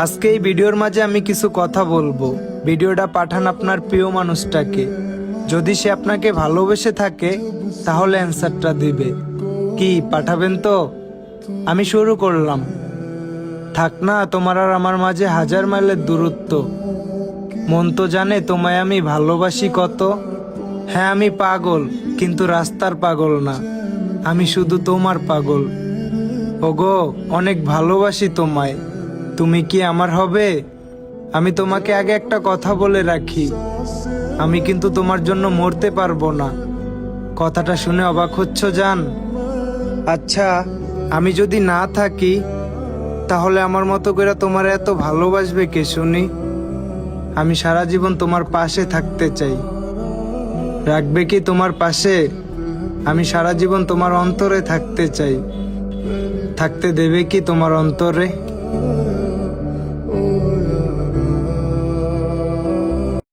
আজকে এই ভিডিওর মাঝে আমি কিছু কথা বলবো। ভিডিওটা পাঠান আপনার প্রিয় মানুষটাকে। যদি সে আপনাকে ভালোবেসে থাকে তাহলে অ্যান্সারটা দিবে। কি পাঠাবেন তো? আমি শুরু করলাম। থাক না তোমার আর আমার মাঝে 1000 মাইলের দূরত্ব। মন তো জানে তোমায় আমি ভালোবাসি কত। হ্যাঁ আমি পাগল, কিন্তু রাস্তার পাগল না, আমি শুধু তোমার পাগল। ওগো অনেক ভালোবাসি তোমায়, তুমি কি আমার হবে? আমি তোমাকে আগে একটা কথা বলে রাখি, আমি কিন্তু তোমার জন্য মরতে পারবো না। কথাটা শুনে অবাক হচ্ছ জান? আচ্ছা, আমি যদি না থাকি তাহলে আমার মতো করে তোমার এত ভালোবাসবে কে শুনি? আমি সারা জীবন তোমার পাশে থাকতে চাই। রাখবে কি তোমার পাশে? আমি সারা জীবন তোমার অন্তরে থাকতে চাই। থাকতে দেবে কি তোমার অন্তরে?